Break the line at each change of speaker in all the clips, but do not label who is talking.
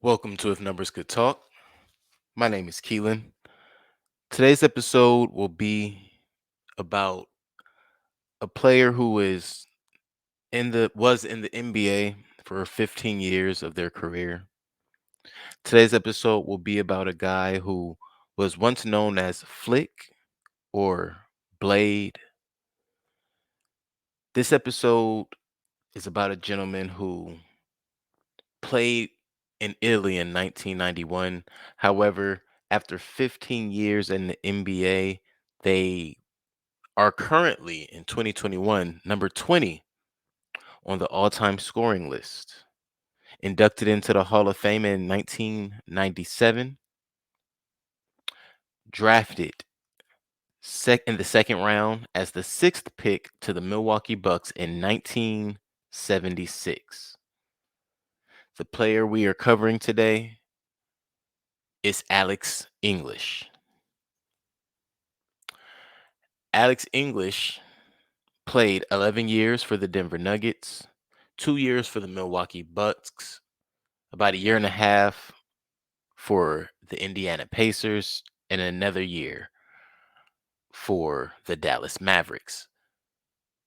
Welcome to If Numbers Could Talk. My name is Keelan. Today's episode will be about a player who is in the NBA for 15 years of their career. Today's episode will be about a guy who was once known as Flick or Blade. This episode is about a gentleman who played in Italy in 1991. However, after 15 years in the NBA, they are currently in 2021 number 20 on the all-time scoring list. Inducted into the Hall of Fame in 1997, drafted in the second round as the sixth pick to the Milwaukee Bucks in 1976. The player we are covering today is Alex English. Alex English played 11 years for the Denver Nuggets, 2 years for the Milwaukee Bucks, about a year and a half for the Indiana Pacers, and another year for the Dallas Mavericks.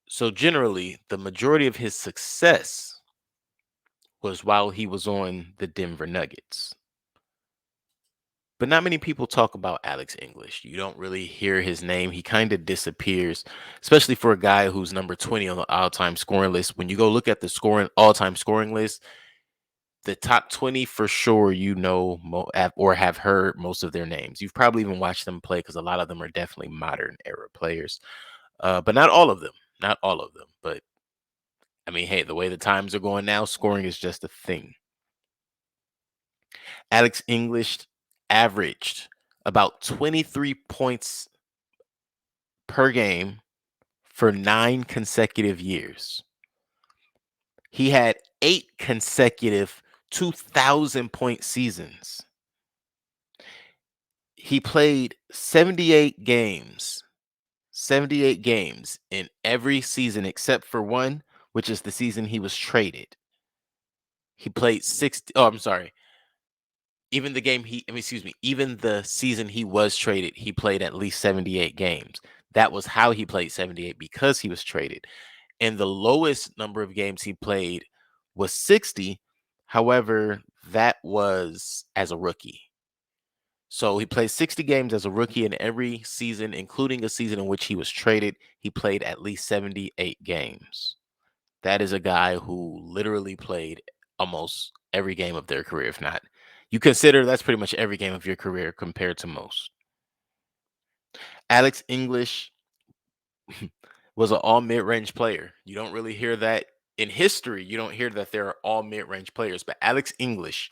So generally, the majority of his success was while he was on the Denver Nuggets. But not many people talk about Alex English. You don't really hear his name. He kind of disappears, especially for a guy who's number 20 on the all-time scoring list. When you go look at the all-time scoring list, the top 20 for sure, or have heard most of their names. You've probably even watched them play because a lot of them are definitely modern era players. But not all of them. Not all of them. But I mean, hey, the way the times are going now, scoring is just a thing. Alex English averaged about 23 points per game for 9 consecutive years. He had 8 consecutive 2,000-point seasons. He played 78 games in every season except for one, which is the season he was traded. He played 60. Oh, I'm sorry. Even the game he, I mean, excuse me, even the season he was traded, he played at least 78 games. That was how he played 78 because he was traded. And the lowest number of games he played was 60. However, that was as a rookie. So he played 60 games as a rookie in every season, including a season in which he was traded. He played at least 78 games. That is a guy who literally played almost every game of their career, if not. You consider that's pretty much every game of your career compared to most. Alex English was an all mid-range player. You don't really hear that in history. You don't hear that there are all mid-range players, but Alex English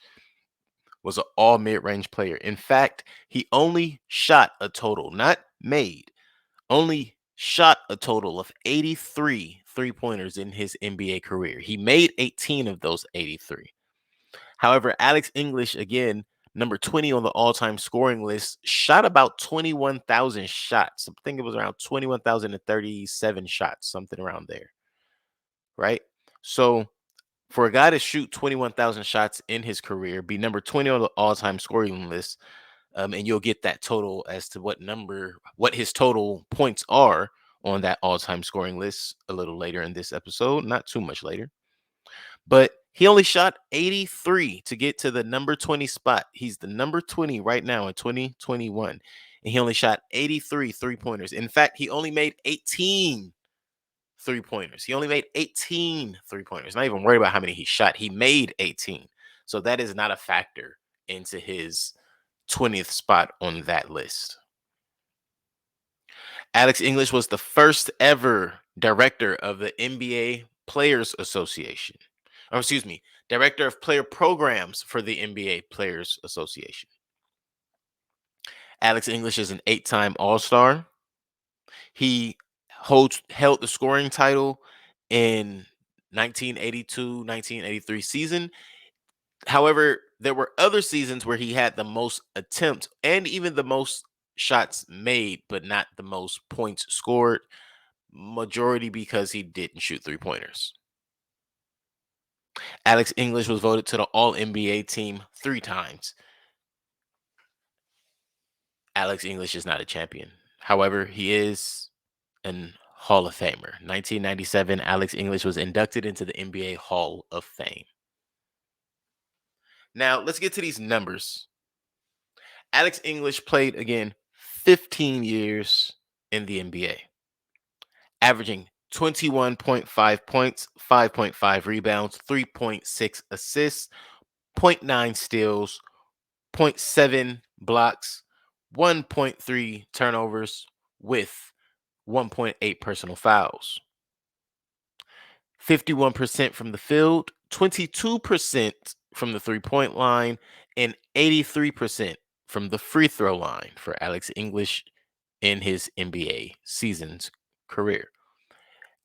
was an all mid-range player. In fact, he only shot a total, not made, only shot a total of 83 three-pointers in his NBA career. He made 18 of those 83. However, Alex English, again, number 20 on the all-time scoring list, shot about 21,000 shots. I think it was around 21,037 shots, something around there, right? So for a guy to shoot 21,000 shots in his career, be number 20 on the all-time scoring list, and you'll get that total as to what his total points are on that all-time scoring list a little later in this episode, not too much later. But he only shot 83 to get to the number 20 spot. He's the number 20 right now in 2021. And he only shot 83 three-pointers. In fact, he only made 18 three-pointers. He only made 18 three-pointers. Not even worried about how many he shot. He made 18. So that is not a factor into his 20th spot on that list. Alex English was the first ever director of the NBA Players Association. Or excuse me, director of player programs for the NBA Players Association. Alex English is an 8-time All-Star. He held the scoring title in 1982-1983 season. However, there were other seasons where he had the most attempts and even the most shots made, but not the most points scored. Majority because he didn't shoot three-pointers. Alex English was voted to the All NBA team 3 times. Alex English is not a champion. However, he is an Hall of Famer. 1997, Alex English was inducted into the NBA Hall of Fame. Now, let's get to these numbers. Alex English played again 15 years in the NBA, averaging 21.5 points, 5.5 rebounds, 3.6 assists, zero point 0.9 steals, zero point 0.7 blocks, 1.3 turnovers, with 1.8 personal fouls. 51% from the field, 22% from the 3-point line, and 83% from the free throw line for Alex English in his NBA season's career.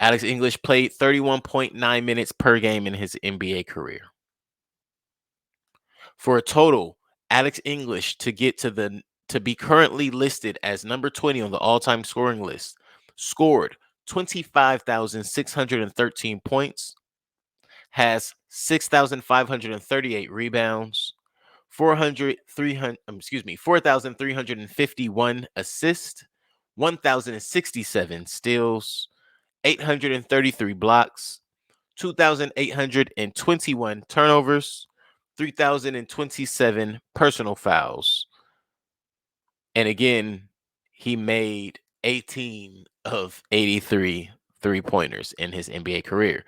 Alex English played 31.9 minutes per game in his NBA career. For a total, Alex English to be currently listed as number 20 on the all-time scoring list, scored 25,613 points, has 6,538 rebounds, 4,351 assists, 1,067 steals, 833 blocks, 2,821 turnovers, 3,027 personal fouls. And again, he made 18 of 83 three-pointers in his NBA career.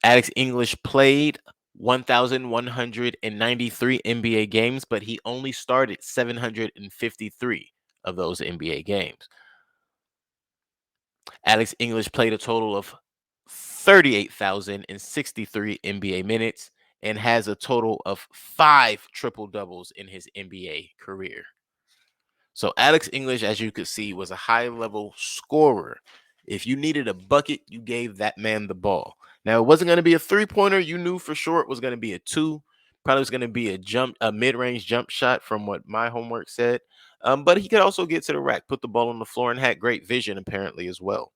Alex English played 1,193 NBA games, but he only started 753 of those NBA games. Alex English played a total of 38,063 NBA minutes and has a total of 5 triple doubles in his NBA career. So Alex English, as you could see, was a high-level scorer. If you needed a bucket, you gave that man the ball. Now, it wasn't going to be a three-pointer. You knew for sure it was going to be a 2. Probably was going to be a mid-range jump shot from what my homework said. But he could also get to the rack, put the ball on the floor, and had great vision apparently as well.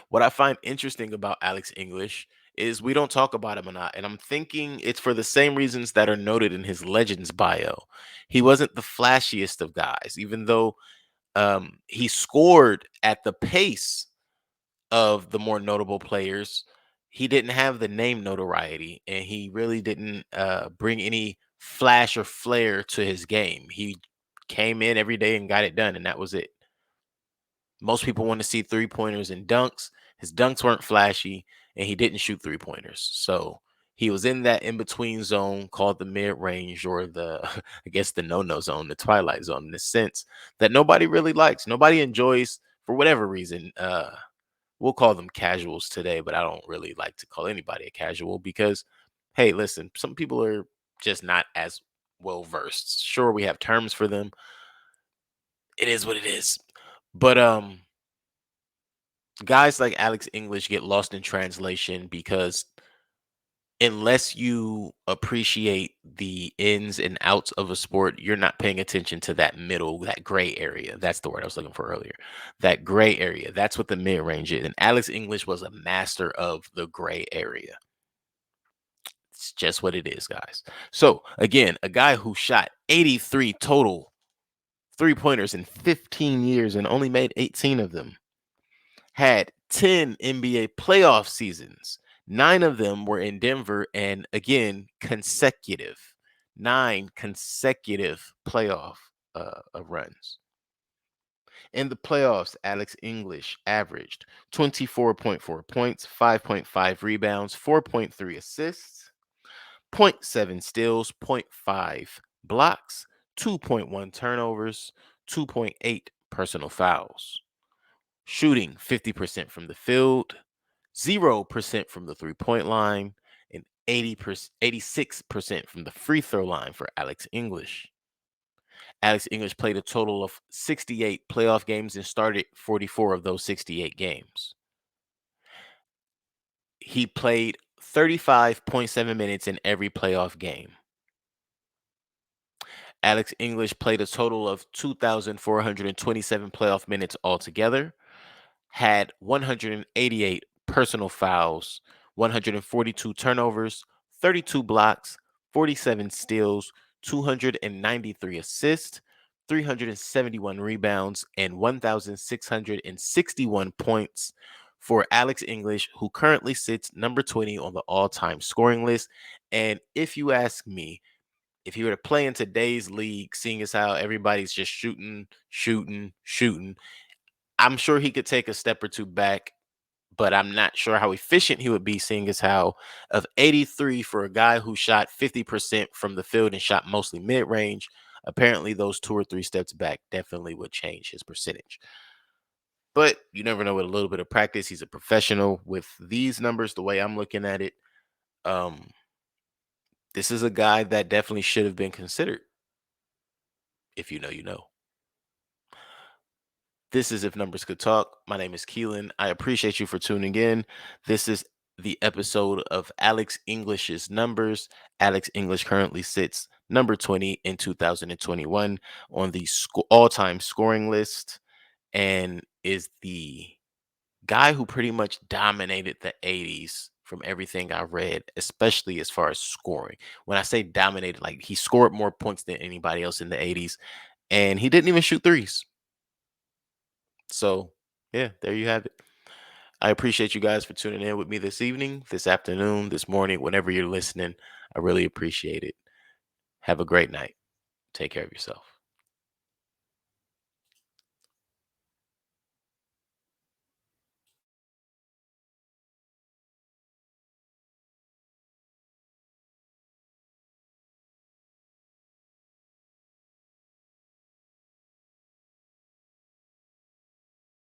What I find interesting about Alex English is we don't talk about him a lot, and I'm thinking it's for the same reasons that are noted in his Legends bio. He wasn't the flashiest of guys, even though he scored at the pace of the more notable players. He didn't have the name notoriety, and he really didn't bring any flash or flair to his game. He came in every day and got it done, and that was it. Most people want to see three-pointers and dunks. His dunks weren't flashy, and he didn't shoot three-pointers. So he was in that in-between zone called the mid-range, or the, I guess, the no-no zone, the twilight zone, in the sense that nobody really likes. Nobody enjoys, for whatever reason. We'll call them casuals today, but I don't really like to call anybody a casual because, hey, listen, some people are just not as well versed. Sure, we have terms for them. It is what it is. But guys like Alex English get lost in translation because unless you appreciate the ins and outs of a sport, you're not paying attention to that middle, that gray area. That's the word I was looking for earlier. That gray area. That's what the mid range is. And Alex English was a master of the gray area. It's just what it is, guys. So, again, a guy who shot 83 total three-pointers in 15 years and only made 18 of them, had 10 NBA playoff seasons. 9 of them were in Denver, and again, consecutive. 9 consecutive playoff runs. In the playoffs, Alex English averaged 24.4 points, 5.5 rebounds, 4.3 assists, zero point 0.7 steals, zero point 0.5 blocks, 2.1 turnovers, 2.8 personal fouls. Shooting 50% from the field, 0% from the 3-point line, and 86% from the free throw line for Alex English. Alex English played a total of 68 playoff games and started 44 of those 68 games. He played 35.7 minutes in every playoff game. Alex English played a total of 2,427 playoff minutes altogether, had 188 personal fouls, 142 turnovers, 32 blocks, 47 steals, 293 assists, 371 rebounds, and 1,661 points for Alex English, who currently sits number 20 on the all time scoring list. And if you ask me, if he were to play in today's league, seeing as how everybody's just shooting, shooting, shooting, I'm sure he could take a step or two back, but I'm not sure how efficient he would be, seeing as how of 83 for a guy who shot 50% from the field and shot mostly mid range. Apparently, those 2 or 3 steps back definitely would change his percentage. But you never know with a little bit of practice. He's a professional with these numbers, the way I'm looking at it. Um, this is a guy that definitely should have been considered. If you know, you know. This is If Numbers Could Talk. My name is Keelan. I appreciate you for tuning in. This is the episode of Alex English's numbers. Alex English currently sits number 20 in 2021 on the all-time scoring list and is the guy who pretty much dominated the 80s from everything I read, especially as far as scoring. When I say dominated, like he scored more points than anybody else in the 80s, and he didn't even shoot threes. So, yeah, there you have it. I appreciate you guys for tuning in with me this evening, this afternoon, this morning, whenever you're listening. I really appreciate it. Have a great night. Take care of yourself.